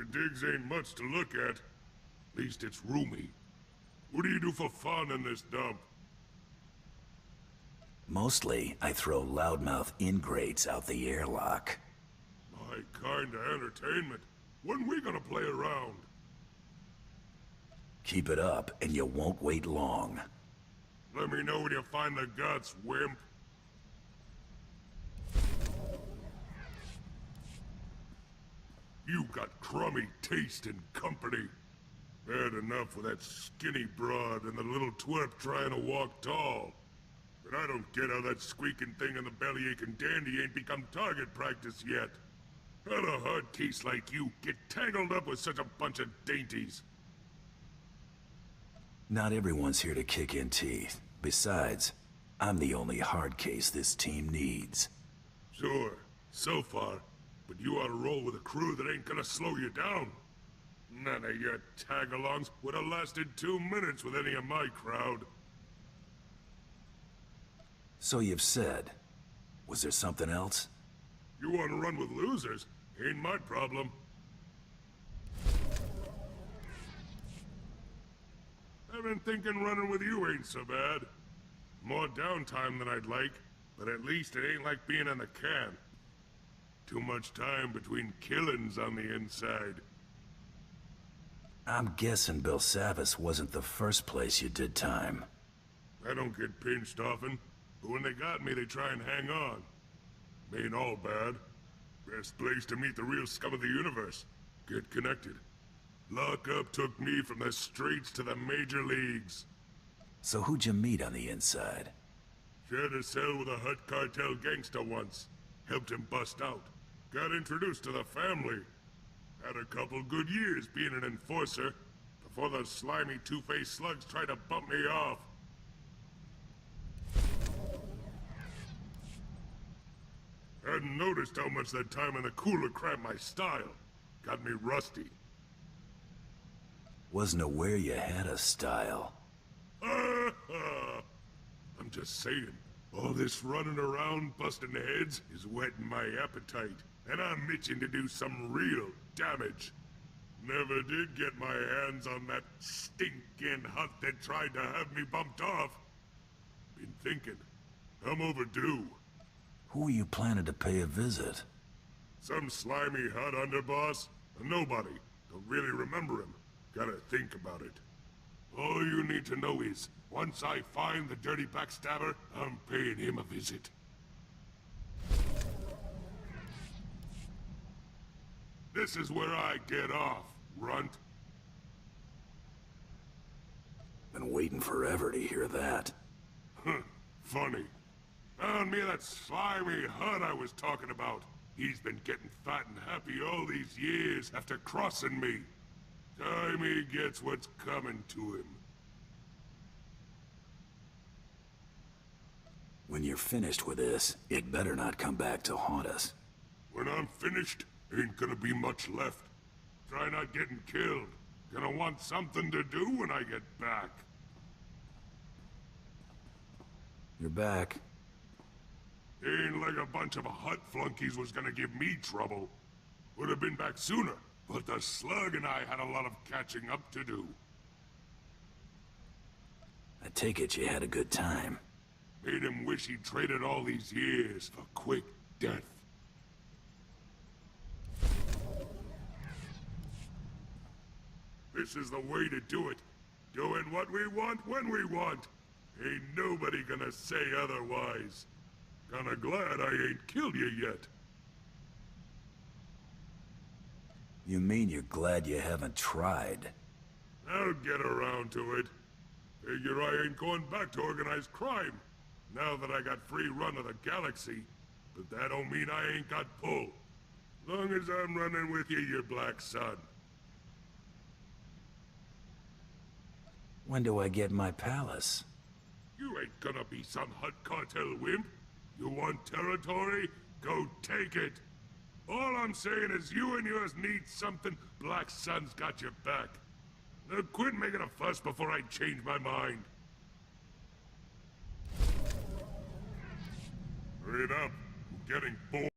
Your digs ain't much to look at. At least it's roomy. What do you do for fun in this dump? Mostly, I throw loudmouth ingrates out the airlock. My kind of entertainment. When we gonna play around? Keep it up, and you won't wait long. Let me know when you find the guts, wimp. You got crummy taste and company. Bad enough with that skinny broad and the little twerp trying to walk tall. But I don't get how that squeaking thing in the bellyaching dandy ain't become target practice yet. How'd a hard case like you get tangled up with such a bunch of dainties? Not everyone's here to kick in teeth. Besides, I'm the only hard case this team needs. Sure, so far. But you ought to roll with a crew that ain't gonna slow you down. None of your tag-alongs would have lasted 2 minutes with any of my crowd. So you've said. Was there something else? You want to run with losers? Ain't my problem. I've been thinking running with you ain't so bad. More downtime than I'd like, but at least it ain't like being in the can. Too much time between killings on the inside. I'm guessing Bill Savis wasn't the first place you did time. I don't get pinched often, but when they got me, they try and hang on. Ain't all bad. Best place to meet the real scum of the universe. Get connected. Lockup took me from the streets to the major leagues. So who'd you meet on the inside? Shared a cell with a Hut cartel gangster once. Helped him bust out. Got introduced to the family. Had a couple good years being an enforcer, before those slimy two-faced slugs tried to bump me off. Hadn't noticed how much that time in the cooler cramped my style. Got me rusty. Wasn't aware you had a style. I'm just saying, all this running around busting heads is whetting my appetite, and I'm itching to do some real damage. Never did get my hands on that stinking Hut that tried to have me bumped off. Been thinking, I'm overdue. Who are you planning to pay a visit? Some slimy Hut underboss? A nobody. Don't really remember him. Gotta think about it. All you need to know is, once I find the dirty backstabber, I'm paying him a visit. This is where I get off, runt. Been waiting forever to hear that. Funny. Found me that slimy Hut I was talking about. He's been getting fat and happy all these years after crossing me. Time he gets what's coming to him. When you're finished with this, it better not come back to haunt us. When I'm finished, ain't gonna be much left. Try not getting killed. Gonna want something to do when I get back. You're back. Ain't like a bunch of Hut flunkies was gonna give me trouble. Would have been back sooner, but the slug and I had a lot of catching up to do. I take it you had a good time. Made him wish he'd traded all these years for quick death. This is the way to do it. Doing what we want when we want. Ain't nobody gonna say otherwise. Kinda glad I ain't killed you yet. You mean you're glad you haven't tried? I'll get around to it. Figure I ain't going back to organized crime, now that I got free run of the galaxy. But that don't mean I ain't got pull. Long as I'm running with you, you black son. When do I get my palace? You ain't gonna be some Hut cartel wimp. You want territory? Go take it. All I'm saying is you and yours need something. Black Sun's got your back. Now quit making a fuss before I change my mind. Hurry it up. I'm getting bored.